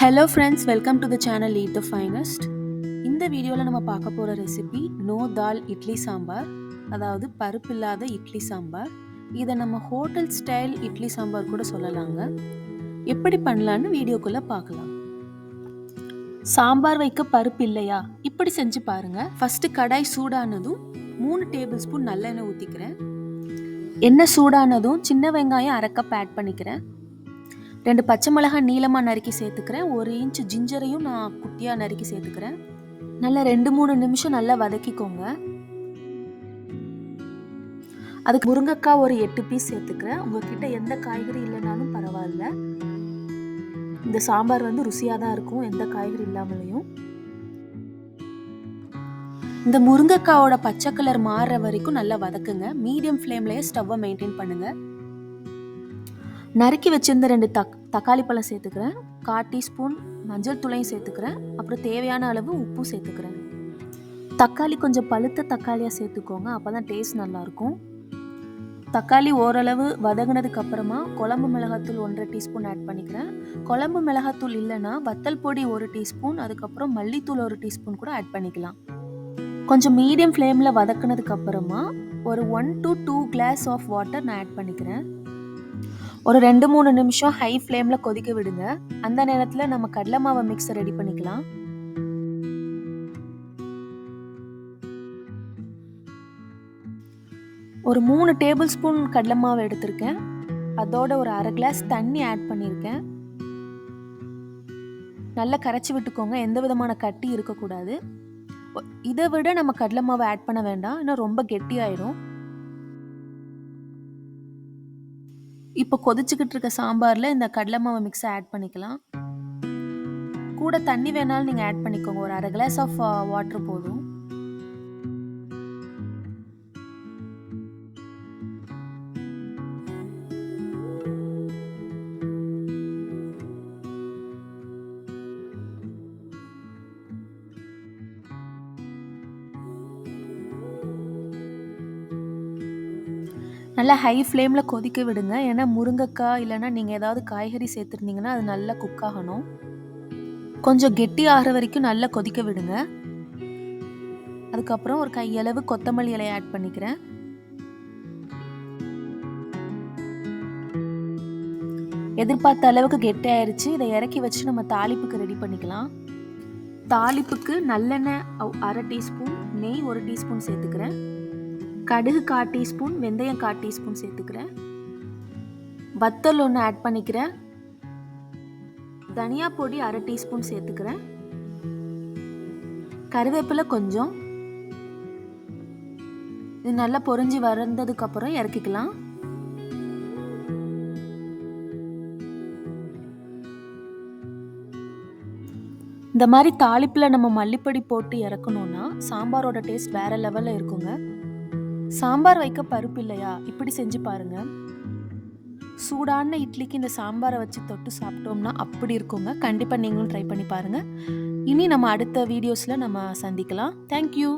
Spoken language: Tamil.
Hello friends, welcome to the channel eat the finest. இந்த வீடியோவில் நம்ம பார்க்க போகிற ரெசிபி நோ தால் இட்லி சாம்பார், அதாவது பருப்பு இல்லாத இட்லி சாம்பார். இதை நம்ம ஹோட்டல் ஸ்டைல் இட்லி சாம்பார் கூட சொல்லலாங்க. எப்படி பண்ணலான்னு வீடியோக்குள்ளே பார்க்கலாம். சாம்பார் வைக்க பருப்பு இல்லையா? இப்படி செஞ்சு பாருங்கள். ஃபஸ்ட்டு கடாய் சூடானதும் 3 டேபிள் ஸ்பூன் நல்லெண்ணெய் ஊற்றிக்கிறேன். எண்ணெய் சூடானதும் சின்ன வெங்காயம் அரை கப் ஆட் பண்ணிக்கிறேன். 2 பச்சை மிளகாய் நீளமாக நறுக்கி சேர்த்துக்கிறேன். 1 இன்ச் ஜிஞ்சரையும் நான் குட்டியாக நறுக்கி சேர்த்துக்கிறேன். நல்லா 2-3 நிமிஷம் நல்லா வதக்கிக்கோங்க. அதுக்கு முருங்கைக்காய் ஒரு 8 பீஸ் சேர்த்துக்கிறேன். உங்ககிட்ட எந்த காய்கறி இல்லைனாலும் பரவாயில்ல. இந்த சாம்பார் ருசியாக தான் இருக்கும், எந்த காய்கறி இல்லாமலையும். இந்த முருங்கைக்காயோட பச்சை கலர் மாறுற வரைக்கும் நல்லா வதக்குங்க. மீடியம் ஃப்ளேம்லேயே ஸ்டவ்வை மெயின்டைன் பண்ணுங்கள். நறுக்கி வச்சிருந்த 2 தக்காளி பழம் சேர்த்துக்கிறேன். 1/4 டீஸ்பூன் மஞ்சள் தூளையும் சேர்த்துக்கிறேன். அப்புறம் தேவையான அளவு உப்பு சேர்த்துக்கிறேன். தக்காளி கொஞ்சம் பழுத்த தக்காளியாக சேர்த்துக்கோங்க, அப்போ தான் டேஸ்ட் நல்லாயிருக்கும். தக்காளி ஓரளவு வதங்கினதுக்கு அப்புறமா குழம்பு மிளகாத்தூள் 1.5 டீஸ்பூன் ஆட் பண்ணிக்கிறேன். குழம்பு மிளகாத்தூள் இல்லைன்னா வத்தல் பொடி 1 டீஸ்பூன், அதுக்கப்புறம் மல்லித்தூள் 1 டீஸ்பூன் கூட ஆட் பண்ணிக்கலாம். கொஞ்சம் மீடியம் ஃப்ளேமில் வதக்கினதுக்கு அப்புறமா ஒரு 1 to 2 கிளாஸ் ஆஃப் வாட்டர் நான் ஆட் பண்ணிக்கிறேன். ஒரு 2-3 நிமிஷம் ஹை ஃப்ளேமில் கொதிக்க விடுங்க. அந்த நேரத்தில் நம்ம கடலை மாவு மிக்ஸை ரெடி பண்ணிக்கலாம். ஒரு 3 டேபிள் ஸ்பூன் கடலை மாவு எடுத்திருக்கேன். அதோட ஒரு அரை கிளாஸ் தண்ணி ஆட் பண்ணியிருக்கேன். நல்லா கரைச்சி விட்டுக்கோங்க, எந்த விதமான கட்டி இருக்கக்கூடாது. இதை விட நம்ம கடலை மாவு ஆட் பண்ண வேண்டாம், இன்னும் ரொம்ப கெட்டியாயிடும். இப்போ கொதிச்சுக்கிட்டு இருக்க சாம்பாரில் இந்த கடலை மாவு மிக்ஸை ஆட் பண்ணிக்கலாம். கூட தண்ணி வேணாலும் நீங்கள் ஆட் பண்ணிக்கோங்க, ஒரு அரை கிளாஸ் ஆஃப் வாட்டர் போதும். நல்லா ஹை ஃப்ளேமில் கொதிக்க விடுங்க. ஏன்னா முருங்கைக்காய் இல்லைன்னா நீங்கள் ஏதாவது காய்கறி சேர்த்துருந்தீங்கன்னா அது நல்லா குக் ஆகணும். கொஞ்சம் கெட்டி ஆகிற வரைக்கும் நல்லா கொதிக்க விடுங்க. அதுக்கப்புறம் ஒரு கையளவு கொத்தமல்லி இலையை ஆட் பண்ணிக்கிறேன். எதிர்பார்த்த அளவுக்கு கெட்டி ஆயிடுச்சு. இதை இறக்கி வச்சு நம்ம தாளிப்புக்கு ரெடி பண்ணிக்கலாம். தாளிப்புக்கு நல்லெண்ணெய் அரை டீஸ்பூன், நெய் 1 டீஸ்பூன் சேர்த்துக்கிறேன். கடுகு 1/4 டீஸ்பூன், வெந்தயம் 1/4 டீஸ்பூன் சேர்த்துக்கிறேன். வத்தல் 1 ஆட் பண்ணிக்கிறேன். தனியா பொடி அரை டீஸ்பூன் சேர்த்துக்கிறேன். கருவேப்பிலை கொஞ்சம். இது நல்லா பொரிஞ்சு வந்ததுக்கு அப்புறம் இறக்கிக்கலாம். இந்த மாதிரி தாளிப்பில் நம்ம மல்லிப்பொடி போட்டு இறக்கணும்னா சாம்பாரோட டேஸ்ட் வேற லெவலில் இருக்குங்க. சாம்பார் வைக்க பருப்பு இல்லையா? இப்படி செஞ்சு பாருங்க. சூடான இட்லிக்கு இந்த சாம்பாரை வச்சு தொட்டு சாப்பிட்டோம்னா அப்படி இருக்குங்க. கண்டிப்பாக நீங்களும் ட்ரை பண்ணி பாருங்க. இனி நம்ம அடுத்த வீடியோஸில் நம்ம சந்திக்கலாம். தேங்க்யூ.